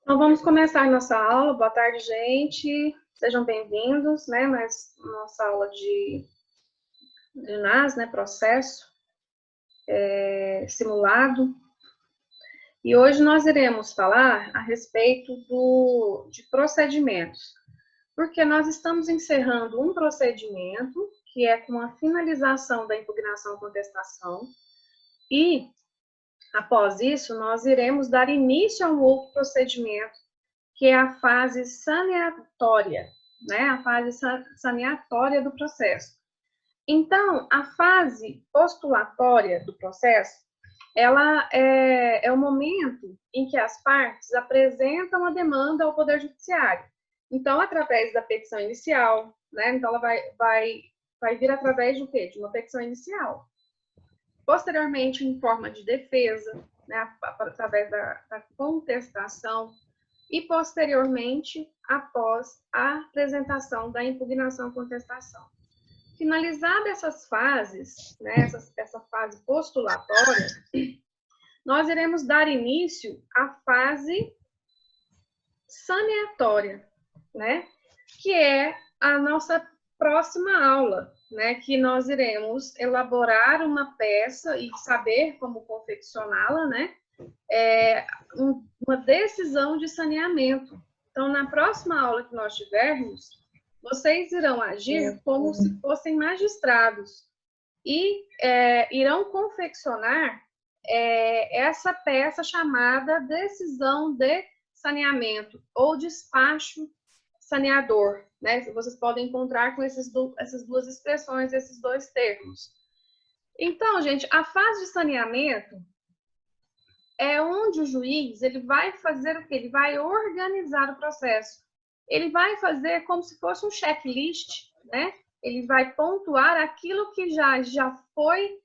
Então, vamos começar nossa aula. Boa tarde, gente. Sejam bem-vindos, né? Mas nossa aula de NAS, né? Processo simulado. E hoje nós iremos falar a respeito de procedimentos, porque nós estamos encerrando um procedimento que é com a finalização da impugnação contestação e, após isso, nós iremos dar início a um outro procedimento, que é a fase saneatória, né? A fase saneatória do processo. Então, a fase postulatória do processo, ela é o momento em que as partes apresentam a demanda ao Poder Judiciário. Então, através da petição inicial, né? Então, ela vai vir através de o quê? De uma petição inicial. Posteriormente, em forma de defesa, né? Através da contestação, e, posteriormente, após a apresentação da impugnação-contestação. Finalizadas essas fases, né, essa fase postulatória, nós iremos dar início à fase saneatória, né, que é a nossa próxima aula, né, que nós iremos elaborar uma peça e saber como confeccioná-la, né, uma decisão de saneamento. Então, na próxima aula que nós tivermos, vocês irão agir como se fossem magistrados e irão confeccionar essa peça chamada decisão de saneamento ou despacho saneador, né? Vocês podem encontrar com essas duas expressões, esses dois termos. Então, gente, a fase de saneamento é onde o juiz ele vai fazer o quê? Ele vai organizar o processo. Ele vai fazer como se fosse um checklist, né? Ele vai pontuar aquilo que já foi,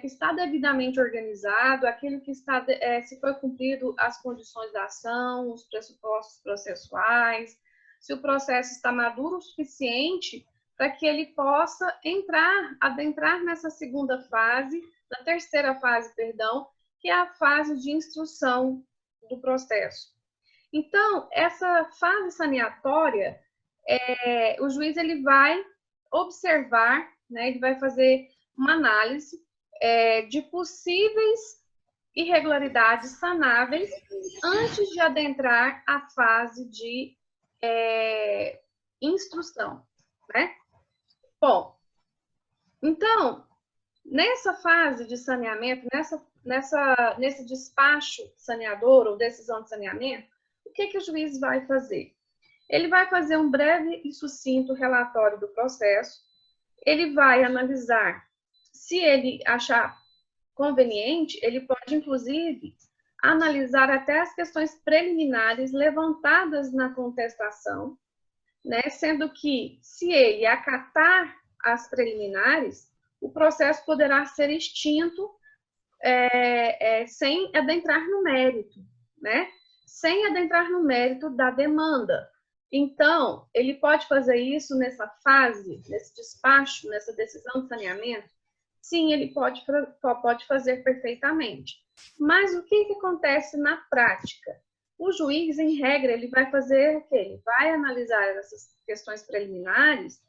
que está devidamente organizado, aquilo que está, se foi cumprido as condições da ação, os pressupostos processuais, se o processo está maduro o suficiente para que ele possa adentrar nessa segunda fase, na terceira fase, perdão, que é a fase de instrução do processo. Então, essa fase saneatória, o juiz ele vai observar, né, ele vai fazer uma análise de possíveis irregularidades sanáveis antes de adentrar a fase de instrução, né? Bom, então, nessa fase de saneamento, nesse despacho saneador ou decisão de saneamento, o que o juiz vai fazer? Ele vai fazer um breve e sucinto relatório do processo, ele vai analisar, se ele achar conveniente, ele pode, inclusive, analisar até as questões preliminares levantadas na contestação, né? Sendo que, se ele acatar as preliminares, o processo poderá ser extinto sem adentrar no mérito, né? Sem adentrar no mérito da demanda. Então, ele pode fazer isso nessa fase, nesse despacho, nessa decisão de saneamento? Sim, ele pode fazer perfeitamente. Mas o que acontece na prática? O juiz, em regra, ele vai fazer o quê? Ele vai analisar essas questões preliminares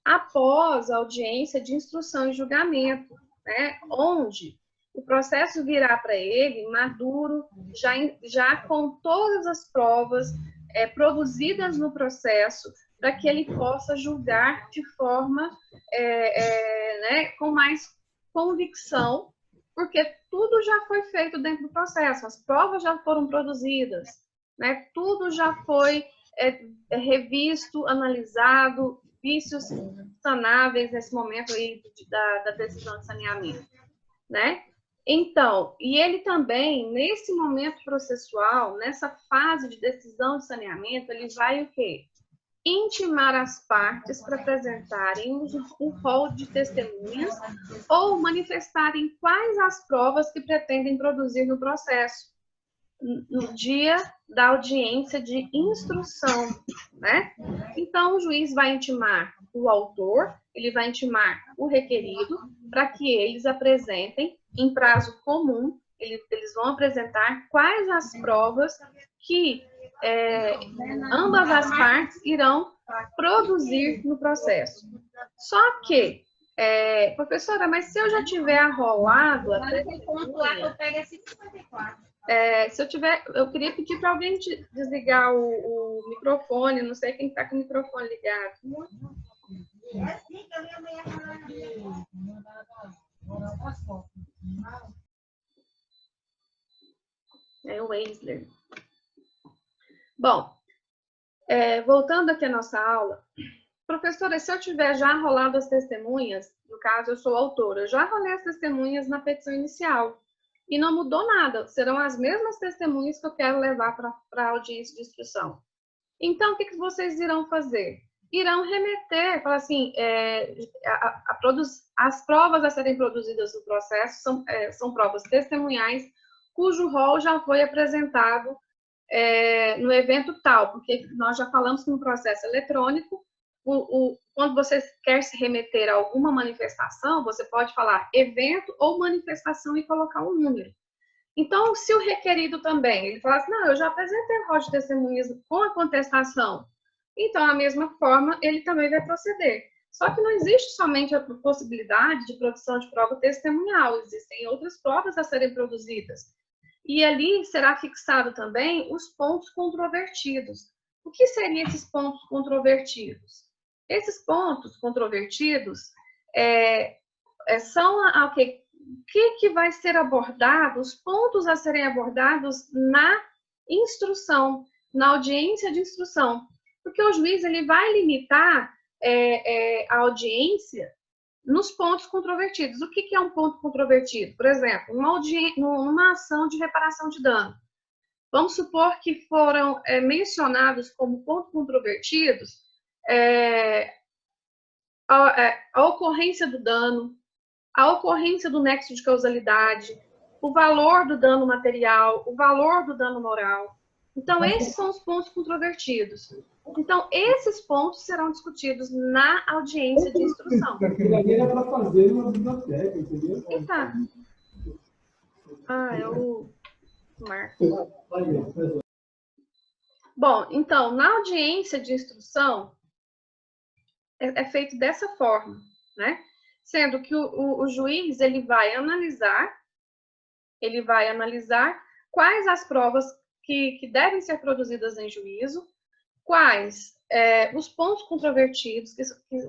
após a audiência de instrução e julgamento, né? Onde o processo virá para ele maduro, já com todas as provas produzidas no processo, para que ele possa julgar de forma né, com mais convicção, porque tudo já foi feito dentro do processo, as provas já foram produzidas, né, tudo já foi revisto, analisado, vícios sanáveis nesse momento aí da decisão de saneamento, né? Então, e ele também, nesse momento processual, nessa fase de decisão de saneamento, ele vai o quê? Intimar as partes para apresentarem um rol de testemunhas ou manifestarem quais as provas que pretendem produzir no processo, no dia da audiência de instrução, né? Então, o juiz vai intimar o autor, ele vai intimar o requerido, para que eles apresentem, em prazo comum, eles vão apresentar quais as provas que ambas as partes irão produzir no processo. Só que, professora, mas se eu já tiver arrolado a testemunha, se eu tiver, eu queria pedir para alguém desligar o microfone, não sei quem está com o microfone ligado. É o Weisler. Bom, voltando aqui à nossa aula, professora, se eu tiver já rolado as testemunhas, no caso eu sou autora, eu já rolei as testemunhas na petição inicial e não mudou nada, serão as mesmas testemunhas que eu quero levar para a audiência de instrução. Então, o que vocês irão fazer? Irão remeter, falar assim, as provas a serem produzidas no processo são provas testemunhais, cujo rol já foi apresentado no evento tal, porque nós já falamos que no processo eletrônico, quando você quer se remeter a alguma manifestação, você pode falar evento ou manifestação e colocar um número. Então, se o requerido também, ele fala assim, não, eu já apresentei o rol de testemunhas com a contestação, então, da mesma forma, ele também vai proceder. Só que não existe somente a possibilidade de produção de prova testemunhal, existem outras provas a serem produzidas. E ali será fixado também os pontos controvertidos. O que seriam esses pontos controvertidos? Esses pontos controvertidos são o que vai ser abordado, os pontos a serem abordados na instrução, na audiência de instrução. Porque o juiz ele vai limitar a audiência nos pontos controvertidos. O que é um ponto controvertido? Por exemplo, numa ação de reparação de dano. Vamos supor que foram mencionados como pontos controvertidos a ocorrência do dano, a ocorrência do nexo de causalidade, o valor do dano material, o valor do dano moral. Então, esses são os pontos controvertidos. Então, esses pontos serão discutidos na audiência de instrução. Aquilo ali era para fazer uma biblioteca, entendeu? Eita. É o Marco. Bom, então, na audiência de instrução, é feito dessa forma, né? Sendo que o juiz, ele vai analisar quais as provas que devem ser produzidas em juízo, quais os pontos controvertidos que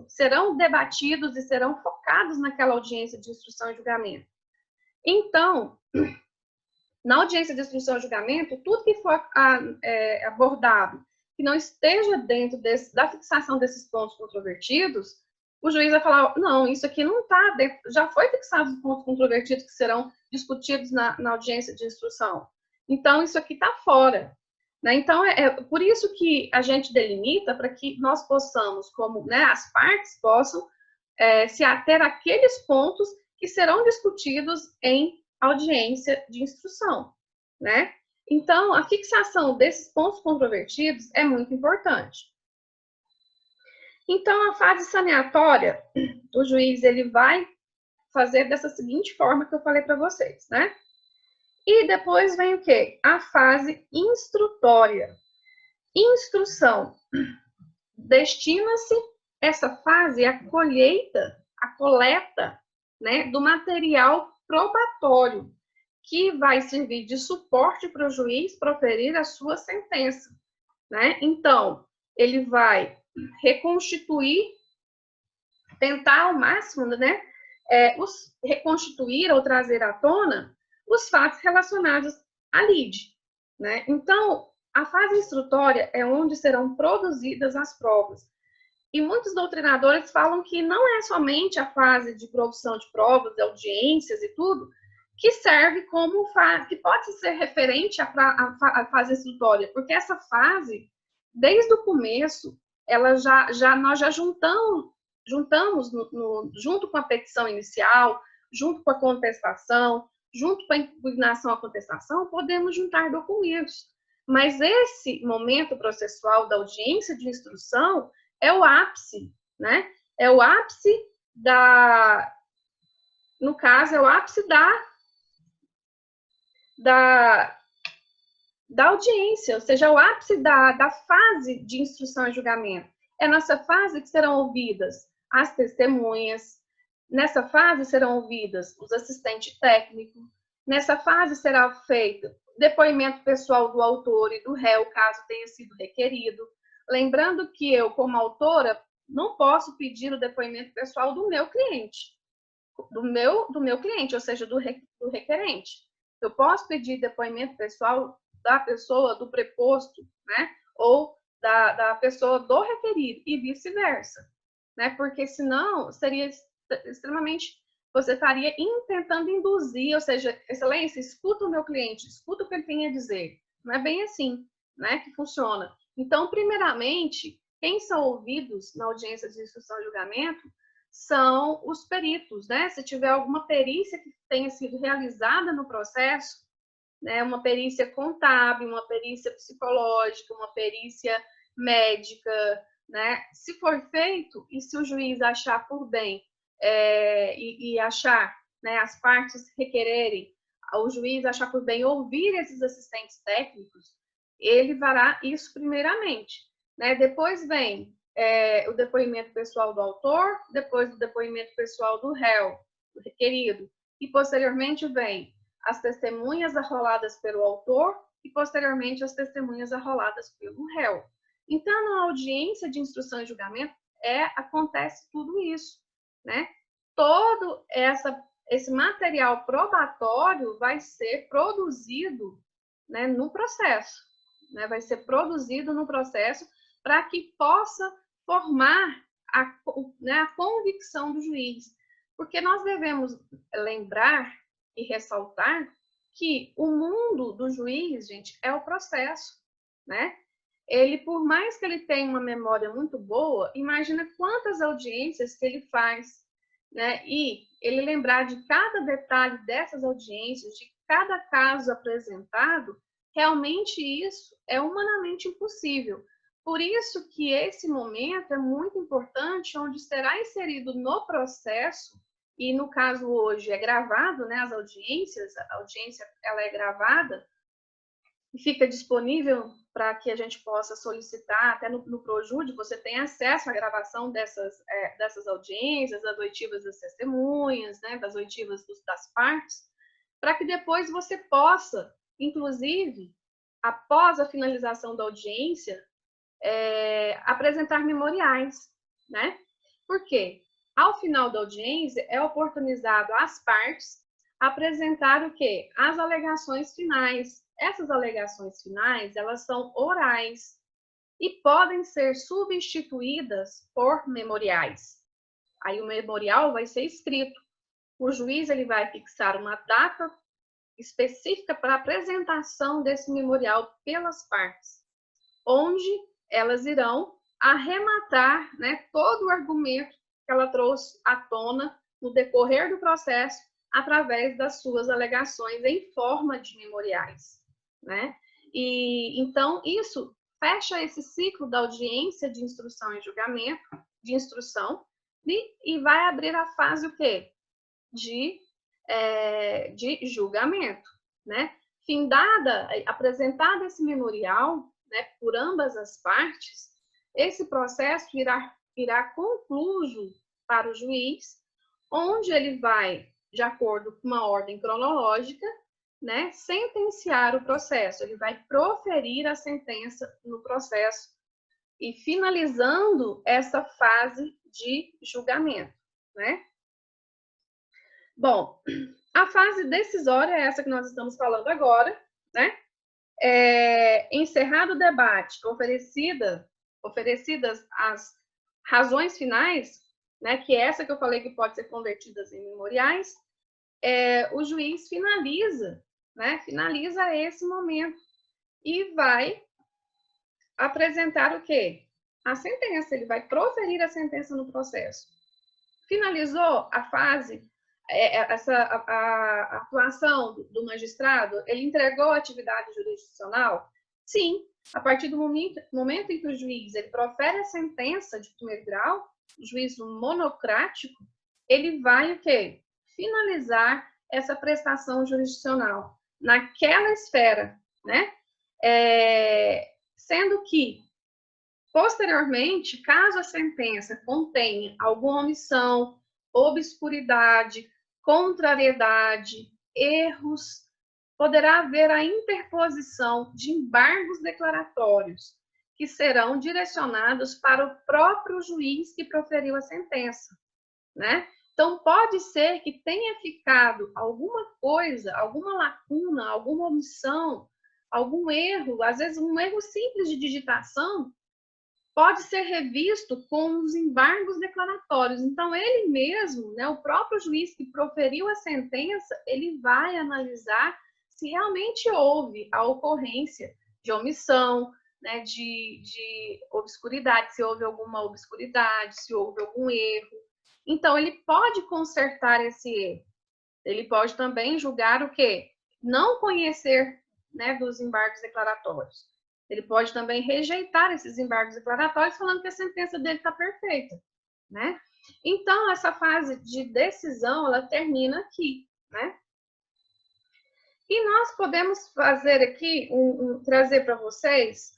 serão debatidos e serão focados naquela audiência de instrução e julgamento. Então, na audiência de instrução e julgamento, tudo que for abordado que não esteja dentro da fixação desses pontos controvertidos, o juiz vai falar, não, isso aqui não está dentro, já foi fixado os pontos controvertidos que serão discutidos na audiência de instrução. Então, isso aqui está fora. Né? Então, por isso que a gente delimita para que nós possamos, as partes possam se ater àqueles pontos que serão discutidos em audiência de instrução, né? Então, a fixação desses pontos controvertidos é muito importante. Então, a fase saneatória, o juiz ele vai fazer dessa seguinte forma que eu falei para vocês, né? E depois vem o quê? A fase instrutória. Instrução. Destina-se essa fase à colheita, à coleta, né, do material probatório, que vai servir de suporte para o juiz proferir a sua sentença, né? Então, ele vai reconstituir, tentar ao máximo, né, reconstituir ou trazer à tona os fatos relacionados à lide, né? Então, a fase instrutória é onde serão produzidas as provas. E muitos doutrinadores falam que não é somente a fase de produção de provas, de audiências e tudo, que serve como que pode ser referente à fase instrutória, porque essa fase, desde o começo, nós já juntamos junto com a petição inicial, junto com a contestação, junto com a impugnação à contestação, podemos juntar documentos. Mas esse momento processual da audiência de instrução é o ápice, né? É o ápice no caso, é o ápice da audiência, ou seja, o ápice da fase de instrução e julgamento. É nessa fase que serão ouvidas as testemunhas, nessa fase serão ouvidas os assistentes técnicos, nessa fase será feito depoimento pessoal do autor e do réu, caso tenha sido requerido. Lembrando que eu, como autora, não posso pedir o depoimento pessoal do meu cliente, do meu cliente, ou seja, do requerente. Eu posso pedir depoimento pessoal da pessoa do preposto, né? Ou da pessoa do requerido e vice-versa, né? Porque senão seria extremamente, você estaria tentando induzir, ou seja, excelência, escuta o meu cliente, escuta o que ele tem a dizer. Não é bem assim, né, que funciona. Então, primeiramente, quem são ouvidos na audiência de instrução e julgamento são os peritos, né? Se tiver alguma perícia que tenha sido realizada no processo, né, uma perícia contábil, uma perícia psicológica, uma perícia médica, né? Se for feito e se o juiz achar por bem e achar, né, as partes requererem, o juiz achar por bem ouvir esses assistentes técnicos, ele fará isso primeiramente, né? Depois vem o depoimento pessoal do autor, depois o depoimento pessoal do réu, do requerido, e posteriormente vem as testemunhas arroladas pelo autor e posteriormente as testemunhas arroladas pelo réu. Então, na audiência de instrução e julgamento, acontece tudo isso, né? Todo esse material probatório vai ser produzido, né, no processo, né? Vai ser produzido no processo para que possa formar a convicção do juiz. Porque nós devemos lembrar e ressaltar que o mundo do juiz, gente, é o processo, né? Ele, por mais que ele tenha uma memória muito boa, imagina quantas audiências que ele faz, né? E ele lembrar de cada detalhe dessas audiências, de cada caso apresentado, realmente isso é humanamente impossível. Por isso que esse momento é muito importante, onde será inserido no processo, e no caso hoje é gravado, né, as audiências, a audiência ela é gravada e fica disponível para que a gente possa solicitar, até no Projude, você tem acesso à gravação dessas audiências, das oitivas das testemunhas, né, das oitivas das partes, para que depois você possa, inclusive, após a finalização da audiência, apresentar memoriais, né? Por quê? Ao final da audiência, é oportunizado às partes apresentar o quê? As alegações finais. Essas alegações finais, elas são orais e podem ser substituídas por memoriais. Aí o memorial vai ser escrito. O juiz ele vai fixar uma data específica para a apresentação desse memorial pelas partes, onde elas irão arrematar, né, todo o argumento que ela trouxe à tona no decorrer do processo, através das suas alegações em forma de memoriais, né? E então isso fecha esse ciclo da audiência de instrução e julgamento, de instrução, e vai abrir a fase o quê? De julgamento, né? Apresentado esse memorial, né, por ambas as partes, esse processo irá concluso para o juiz, onde ele vai, de acordo com uma ordem cronológica, né, sentenciar o processo. Ele vai proferir a sentença no processo e finalizando essa fase de julgamento, né? Bom, a fase decisória é essa que nós estamos falando agora, né? Encerrado o debate, oferecidas as razões finais, né, que é essa que eu falei que pode ser convertidas em memoriais, o juiz finaliza, né, finaliza esse momento e vai apresentar o quê? A sentença, ele vai proferir a sentença no processo. Finalizou a fase, a atuação do magistrado, ele entregou a atividade jurisdicional? Sim, a partir do momento em que o juiz ele profere a sentença de primeiro grau, o juízo monocrático, ele vai o quê? Finalizar essa prestação jurisdicional naquela esfera, né? Sendo que, posteriormente, caso a sentença contenha alguma omissão, obscuridade, contrariedade, erros, poderá haver a interposição de embargos declaratórios, que serão direcionados para o próprio juiz que proferiu a sentença, né? Então, pode ser que tenha ficado alguma coisa, alguma lacuna, alguma omissão, algum erro, às vezes um erro simples de digitação, pode ser revisto com os embargos declaratórios. Então, ele mesmo, né, o próprio juiz que proferiu a sentença, ele vai analisar se realmente houve a ocorrência de omissão, né, de obscuridade, se houve alguma obscuridade, se houve algum erro. Então, ele pode consertar esse erro. Ele pode também julgar o quê? Não conhecer, né, dos embargos declaratórios. Ele pode também rejeitar esses embargos declaratórios, falando que a sentença dele está perfeita, né? Então, essa fase de decisão, ela termina aqui, né? E nós podemos fazer aqui, trazer para vocês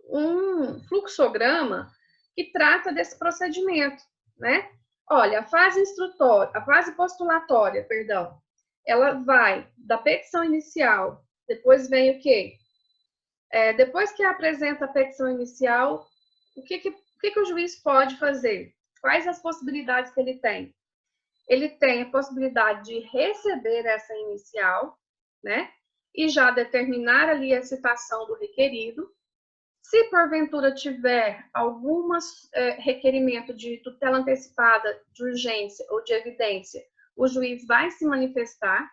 um fluxograma que trata desse procedimento, né? Olha, a fase instrutória, a fase postulatória, perdão, ela vai da petição inicial, depois vem o quê? Depois que apresenta a petição inicial, o que o juiz pode fazer? Quais as possibilidades que ele tem? Ele tem a possibilidade de receber essa inicial, né? E já determinar ali a citação do requerido. Se porventura tiver algum requerimento de tutela antecipada, de urgência ou de evidência, o juiz vai se manifestar.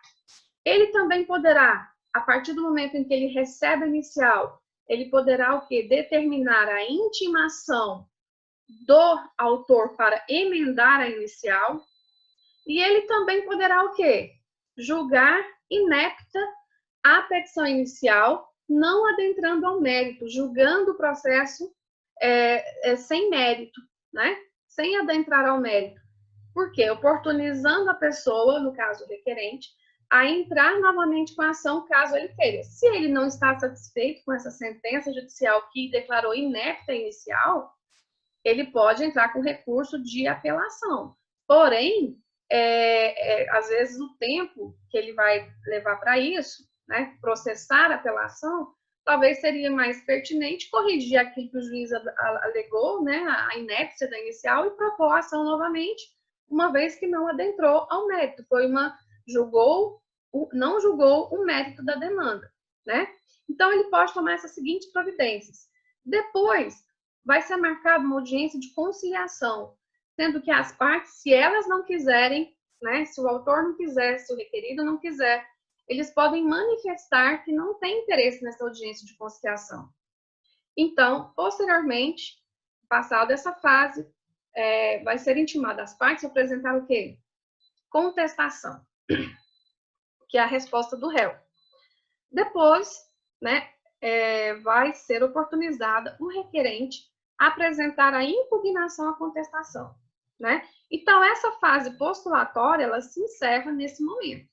Ele também poderá, a partir do momento em que ele recebe a inicial, ele poderá o quê? Determinar a intimação do autor para emendar a inicial. E ele também poderá o quê? Julgar inepta a petição inicial, não adentrando ao mérito, julgando o processo sem mérito, né? Sem adentrar ao mérito. Por quê? Oportunizando a pessoa, no caso requerente, a entrar novamente com a ação, caso ele queira. Se ele não está satisfeito com essa sentença judicial que declarou inepta inicial, ele pode entrar com recurso de apelação. Porém, às vezes o tempo que ele vai levar para isso, né, processar a apelação, talvez seria mais pertinente corrigir aquilo que o juiz alegou, né, a inépcia da inicial, e propor a ação novamente, uma vez que não adentrou ao mérito, não julgou o mérito da demanda, né? Então, ele pode tomar essas seguintes providências. Depois, vai ser marcada uma audiência de conciliação, sendo que as partes, se elas não quiserem, né, se o autor não quiser, se o requerido não quiser, eles podem manifestar que não tem interesse nessa audiência de conciliação. Então, posteriormente, passada essa fase, vai ser intimada as partes a apresentar o quê? Contestação, que é a resposta do réu. Depois, né, vai ser oportunizada o requerente a apresentar a impugnação à contestação, né? Então, essa fase postulatória, ela se encerra nesse momento.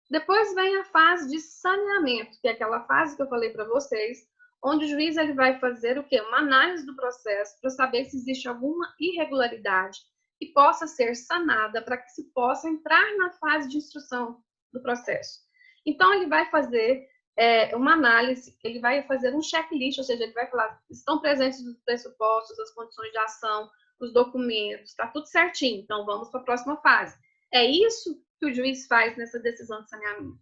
Depois vem a fase de saneamento, que é aquela fase que eu falei para vocês, onde o juiz ele vai fazer o quê? Uma análise do processo para saber se existe alguma irregularidade que possa ser sanada para que se possa entrar na fase de instrução do processo. Então, ele vai fazer uma análise, ele vai fazer um checklist, ou seja, ele vai falar, estão presentes os pressupostos, as condições de ação, os documentos, está tudo certinho, então vamos para a próxima fase. É isso que o juiz faz nessa decisão de saneamento.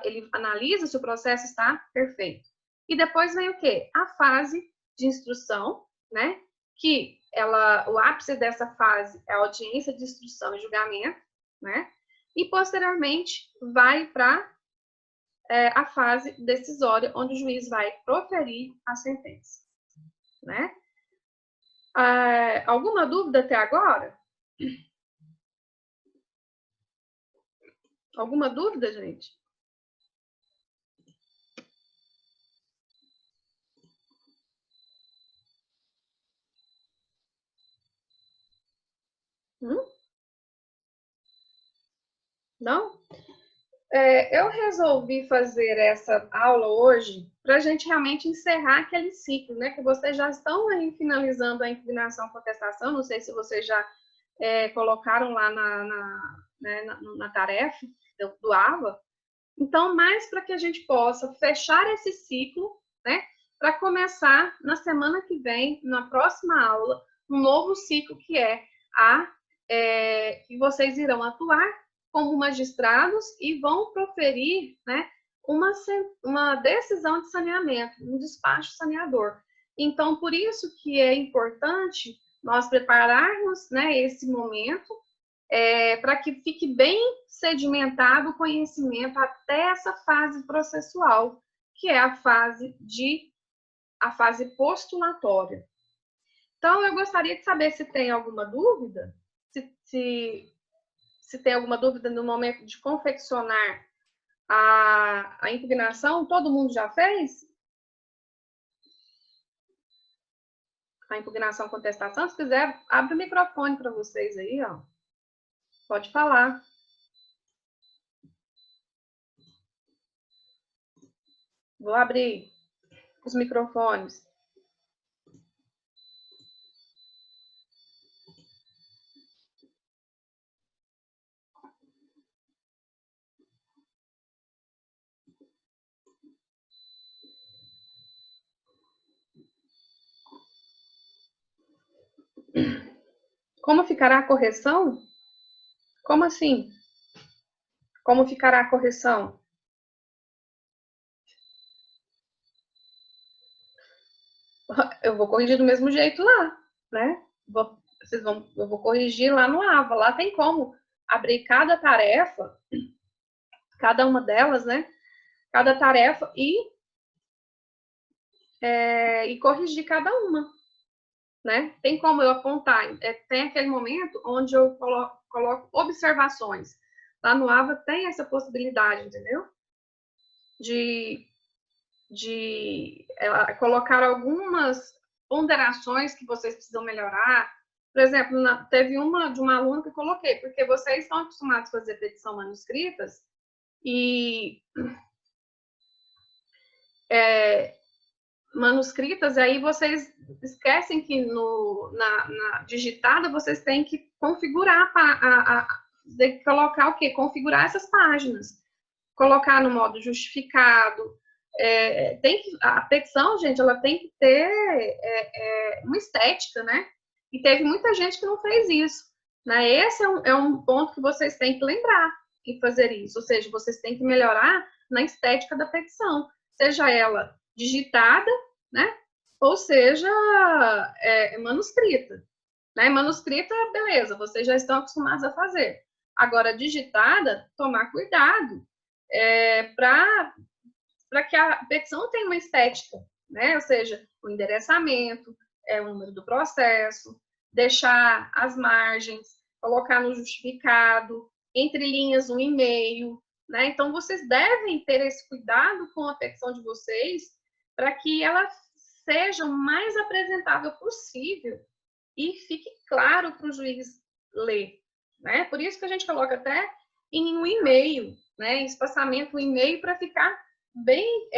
Ele analisa se o processo está perfeito. E depois vem o quê? A fase de instrução, né? Que o ápice dessa fase é a audiência de instrução e julgamento, né? E posteriormente vai para a fase decisória, onde o juiz vai proferir a sentença, né? Alguma dúvida até agora? Alguma dúvida, gente? Não? Eu resolvi fazer essa aula hoje para a gente realmente encerrar aquele ciclo, né? Que vocês já estão aí finalizando a impugnação contestação, não sei se vocês já colocaram lá na tarefa do AVA. Então, mais para que a gente possa fechar esse ciclo, né? Para começar na semana que vem, na próxima aula, um novo ciclo que que vocês irão atuar como magistrados e vão proferir, né, uma decisão de saneamento, um despacho saneador. Então, por isso que é importante nós prepararmos, né, esse momento para que fique bem sedimentado o conhecimento até essa fase processual, que é a fase postulatória. Então, eu gostaria de saber se tem alguma dúvida, se tem alguma dúvida no momento de confeccionar a impugnação. Todo mundo já fez? A impugnação contestação? Se quiser, abre o microfone para vocês aí, ó. Pode falar. Vou abrir os microfones. Como ficará a correção? Como assim? Como ficará a correção? Eu vou corrigir do mesmo jeito lá, né? Eu vou corrigir lá no AVA. Lá tem como abrir cada tarefa, cada uma delas, né? Cada tarefa e corrigir cada uma, né? Tem como eu apontar. Tem aquele momento onde eu coloco observações. Lá no AVA tem essa possibilidade, entendeu? De colocar algumas ponderações que vocês precisam melhorar. Por exemplo, teve uma de uma aluna que eu coloquei, porque vocês estão acostumados a fazer petição manuscritas e manuscritas, aí vocês esquecem que na digitada vocês têm que configurar, tem que colocar o quê? Configurar essas páginas. Colocar no modo justificado. A petição, gente, ela tem que ter uma estética, né? E teve muita gente que não fez isso. Né? Esse é um ponto que vocês têm que lembrar em fazer isso. Ou seja, vocês têm que melhorar na estética da petição. Seja ela digitada, né? Ou seja, manuscrita. Né? Manuscrita, beleza, vocês já estão acostumados a fazer. Agora, digitada, tomar cuidado para que a petição tenha uma estética, né? Ou seja, o endereçamento, o número do processo, deixar as margens, colocar no justificado, entre linhas um e-mail, né? Então, vocês devem ter esse cuidado com a petição de vocês para que ela seja o mais apresentável possível e fique claro para o juiz ler, né? Por isso que a gente coloca até em um e-mail, né? Espaçamento, um e-mail para ficar bem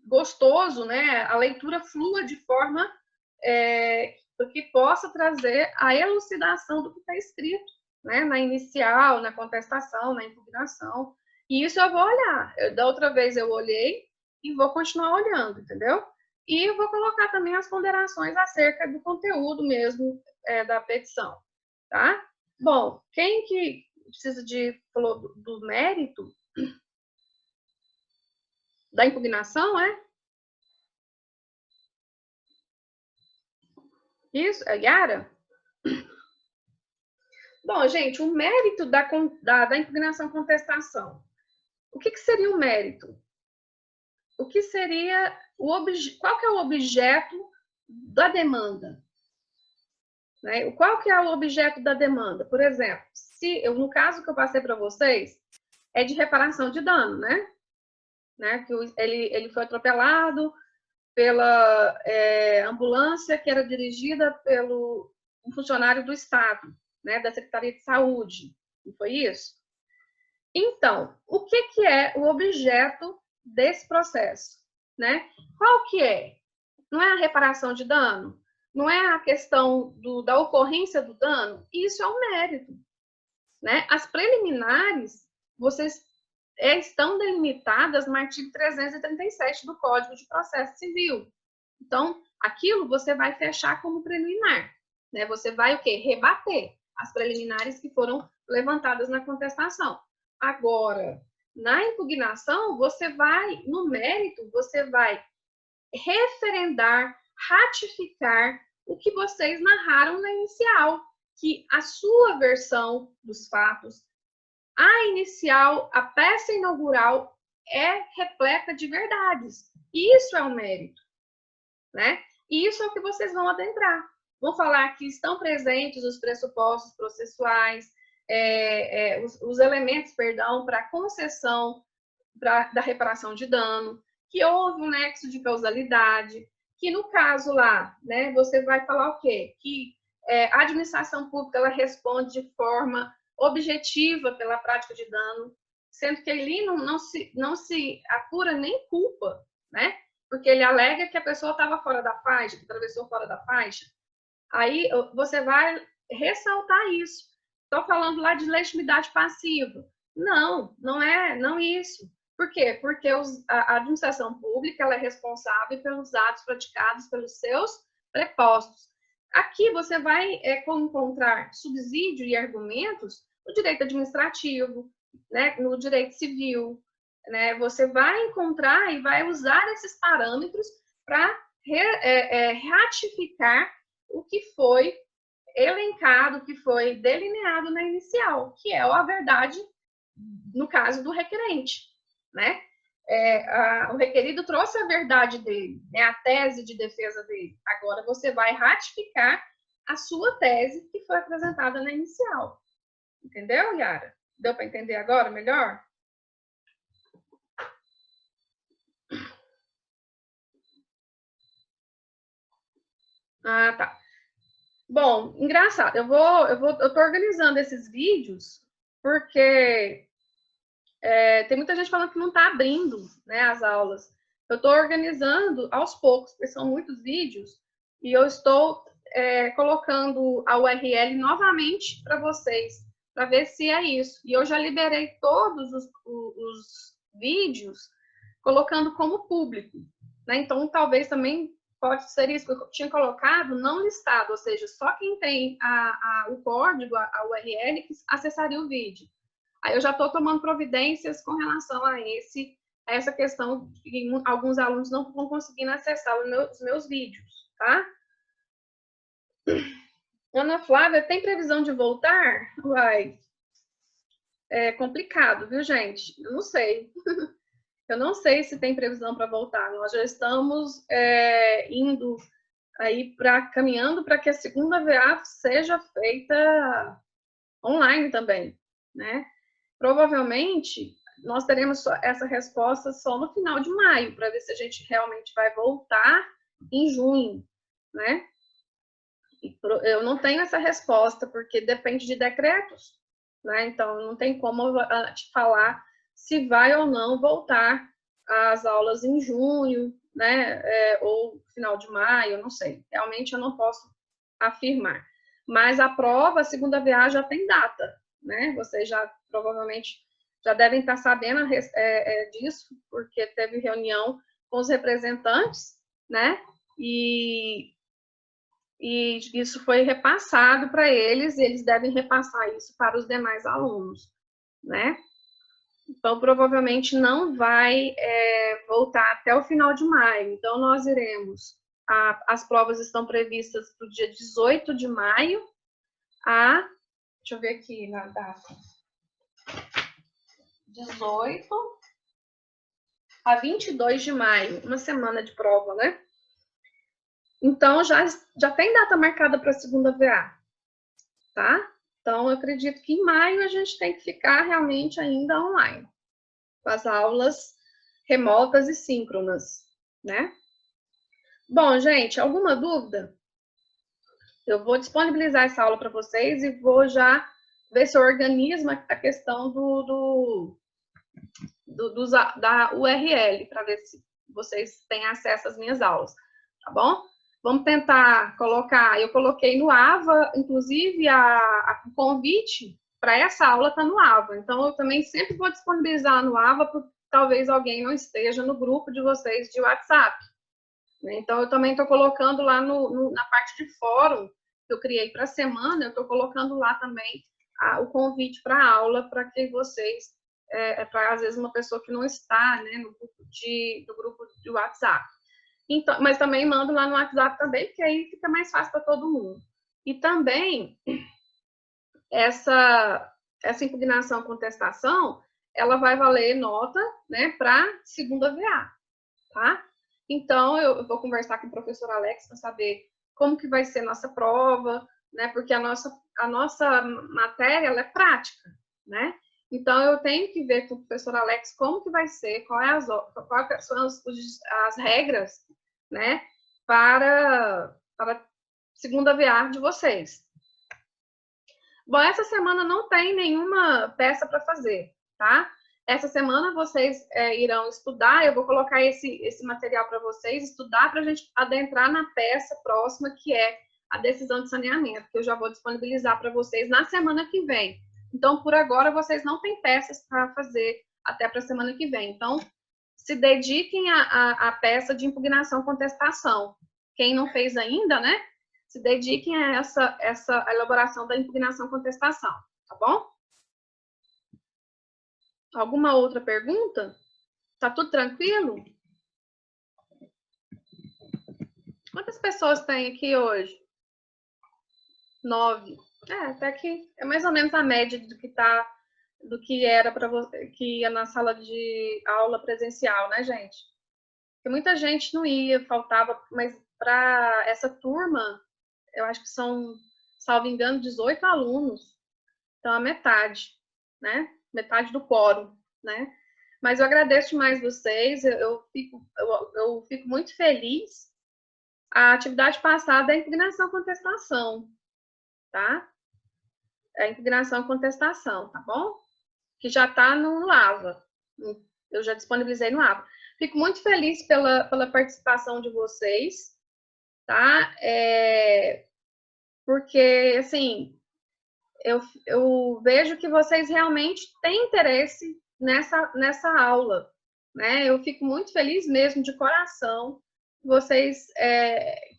gostoso, né? A leitura flua de forma que possa trazer a elucidação do que está escrito, né? Na inicial, na contestação, na impugnação. E isso eu vou olhar. Da outra vez eu olhei e vou continuar olhando, entendeu? E eu vou colocar também as ponderações acerca do conteúdo mesmo da petição, tá? Bom, quem que precisa falou do mérito da impugnação, Isso, é Yara? Bom, gente, o mérito da impugnação contestação. O que seria o mérito? O que seria qual que é o objeto da demanda? Né? Qual que é o objeto da demanda? Por exemplo, no caso que eu passei para vocês, é de reparação de dano, né? Que ele foi atropelado pela ambulância que era dirigida pelo um funcionário do Estado, né? Da Secretaria de Saúde. Não foi isso? Então, o que é o objeto desse processo, né? Qual que é? Não é a reparação de dano? Não é a questão da ocorrência do dano? Isso é um mérito, né? As preliminares, vocês estão delimitadas no artigo 337 do Código de Processo Civil. Então, aquilo você vai fechar como preliminar, né? Você vai o quê? Rebater as preliminares que foram levantadas na contestação. Agora, na impugnação, você vai, no mérito, você vai referendar, ratificar o que vocês narraram na inicial, que a sua versão dos fatos, a inicial, a peça inaugural, é repleta de verdades. Isso é um mérito, né? E isso é o que vocês vão adentrar. Vão falar que estão presentes os pressupostos processuais, os elementos, perdão, para concessão da reparação de dano, que houve um nexo de causalidade, que no caso lá, né, você vai falar o quê? Que a administração pública ela responde de forma objetiva pela prática de dano, sendo que ali não se apura nem culpa, né? Porque ele alega que a pessoa estava fora da faixa, que atravessou fora da faixa. Aí você vai ressaltar isso. Estou falando lá de legitimidade passiva. Não é isso. Por quê? Porque a administração pública ela é responsável pelos atos praticados pelos seus prepostos. Aqui você vai encontrar subsídio e argumentos no direito administrativo, né, no direito civil. Né, você vai encontrar e vai usar esses parâmetros para ratificar o que foi elencado, o que foi delineado na inicial, que é a verdade no caso do requerente, né? O requerido trouxe a verdade dele, né, a tese de defesa dele. Agora você vai ratificar a sua tese que foi apresentada na inicial. Entendeu, Yara? Deu para entender agora melhor? Ah, tá. Bom, engraçado. Eu tô organizando esses vídeos porque tem muita gente falando que não está abrindo, né, as aulas. Eu estou organizando aos poucos, porque são muitos vídeos, e eu estou colocando a URL novamente para vocês, para ver se é isso. E eu já liberei todos os vídeos, colocando como público, né? Então, talvez também pode ser isso, porque eu tinha colocado não listado, ou seja, só quem tem o código, a URL, que acessaria o vídeo. Aí eu já estou tomando providências com relação a essa questão que alguns alunos não vão conseguindo acessar os meus vídeos, tá? Ana Flávia, tem previsão de voltar? Uai, é complicado, viu, gente? Eu não sei. Eu não sei se tem previsão para voltar. Nós já estamos indo aí caminhando para que a segunda VA seja feita online também, né? Provavelmente nós teremos essa resposta só no final de maio, para ver se a gente realmente vai voltar em junho, né? Eu não tenho essa resposta, porque depende de decretos, né? Então, não tem como te falar se vai ou não voltar às aulas em junho, né? Ou final de maio, não sei. Realmente eu não posso afirmar. Mas a prova, a segunda viagem, já tem data, né? Vocês já provavelmente já devem estar sabendo disso, porque teve reunião com os representantes, né? E isso foi repassado para eles, e eles devem repassar isso para os demais alunos, né? Então, provavelmente não vai voltar até o final de maio. Então, nós iremos... as provas estão previstas para o dia 18 de maio deixa eu ver aqui na data. 18 a 22 de maio, uma semana de prova, né? Então, já tem data marcada para a segunda VA, tá? Então, eu acredito que em maio a gente tem que ficar realmente ainda online, com as aulas remotas e síncronas, né? Bom, gente, alguma dúvida? Eu vou disponibilizar essa aula para vocês e vou já ver se eu organizo a questão da URL, para ver se vocês têm acesso às minhas aulas, tá bom? Vamos tentar colocar, eu coloquei no AVA, inclusive o convite para essa aula está no AVA, então eu também sempre vou disponibilizar no AVA, porque talvez alguém não esteja no grupo de vocês de WhatsApp. Então, eu também estou colocando lá na parte de fórum que eu criei para a semana, eu estou colocando lá também o convite para a aula, para que vocês, para às vezes uma pessoa que não está, né, do grupo de WhatsApp. Então, mas também mando lá no WhatsApp também, porque aí fica mais fácil para todo mundo. E também, essa impugnação contestação, ela vai valer nota, né, para segunda VA, tá? Então, eu vou conversar com o professor Alex para saber como que vai ser nossa prova, né? Porque a nossa matéria, ela é prática, né? Então, eu tenho que ver com o professor Alex como que vai ser, quais são as regras, né? Para segunda VA de vocês. Bom, essa semana não tem nenhuma peça para fazer, tá? Essa semana vocês irão estudar, eu vou colocar esse material para vocês, estudar para a gente adentrar na peça próxima, que é a decisão de saneamento, que eu já vou disponibilizar para vocês na semana que vem. Então, por agora, vocês não têm peças para fazer até para a semana que vem. Então, se dediquem à peça de impugnação contestação. Quem não fez ainda, né? Se dediquem a essa elaboração da impugnação contestação, tá bom? Alguma outra pergunta? Tá tudo tranquilo? Quantas pessoas tem aqui hoje? 9. Até que é mais ou menos a média do que era para você, que ia na sala de aula presencial, né, gente? Porque muita gente não ia, faltava, mas para essa turma, eu acho que são, salvo engano, 18 alunos. Então, a metade, né? Metade do quórum, né? Mas eu agradeço demais vocês, eu fico muito feliz. A atividade passada é a impugnação contestação, tá? É a impugnação contestação, tá bom? Que já está no AVA. Eu já disponibilizei no AVA. Fico muito feliz pela participação de vocês, tá? Porque, assim, eu vejo que vocês realmente têm interesse nessa aula, né? Eu fico muito feliz mesmo, de coração, que vocês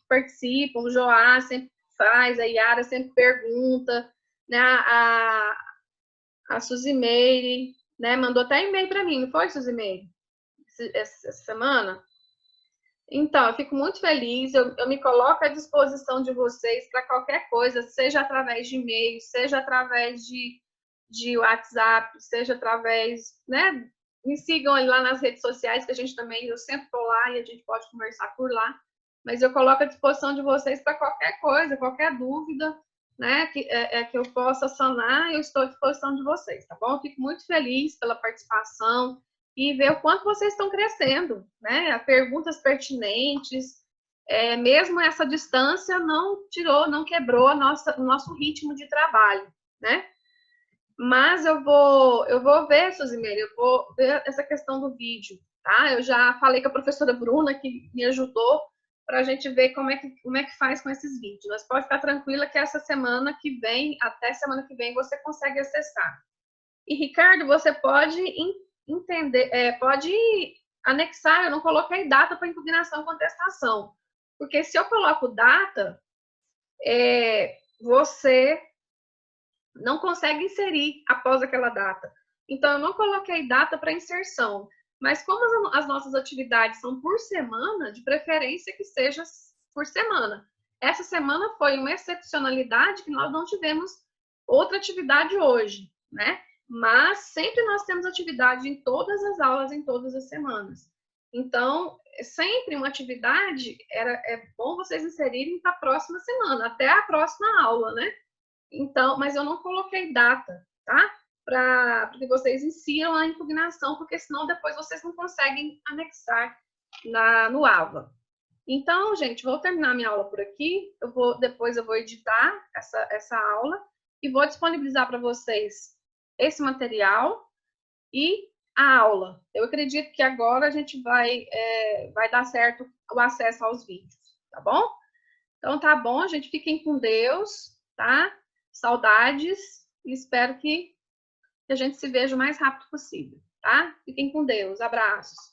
participam, o Joá sempre faz, a Yara sempre pergunta, né? A Suzimeire, né? Mandou até e-mail para mim, não foi, Suzimeire? Essa semana? Então, eu fico muito feliz, eu me coloco à disposição de vocês para qualquer coisa, seja através de e-mail, seja através de WhatsApp, seja através, né? Me sigam aí lá nas redes sociais, que a gente também, eu sempre estou lá e a gente pode conversar por lá. Mas eu coloco à disposição de vocês para qualquer coisa, qualquer dúvida, né? Que eu possa sanar, eu estou à disposição de vocês, tá bom? Eu fico muito feliz pela participação e ver o quanto vocês estão crescendo, né? Perguntas pertinentes, mesmo essa distância não quebrou o nosso ritmo de trabalho, né? Mas eu vou ver, Suzimeire, eu vou ver essa questão do vídeo, tá? Eu já falei com a professora Bruna, que me ajudou, para a gente ver como é que faz com esses vídeos. Mas pode ficar tranquila que essa semana que vem, até semana que vem, você consegue acessar. E, Ricardo, você pode entender, pode anexar, eu não coloquei data para impugnação e contestação, porque se eu coloco data, você não consegue inserir após aquela data. Então, eu não coloquei data para inserção, mas como as nossas atividades são por semana, de preferência que seja por semana. Essa semana foi uma excepcionalidade que nós não tivemos outra atividade hoje, né? Mas sempre nós temos atividade em todas as aulas, em todas as semanas. Então, sempre uma atividade, é bom vocês inserirem para a próxima semana, até a próxima aula, né? Então, mas eu não coloquei data, tá? Para que vocês insiram a impugnação, porque senão depois vocês não conseguem anexar no AVA. Então, gente, vou terminar minha aula por aqui. Depois eu vou editar essa aula e vou disponibilizar para vocês esse material e a aula. Eu acredito que agora a gente vai dar certo o acesso aos vídeos, tá bom? Então tá bom, gente, fiquem com Deus, tá? Saudades e espero que a gente se veja o mais rápido possível, tá? Fiquem com Deus, abraços.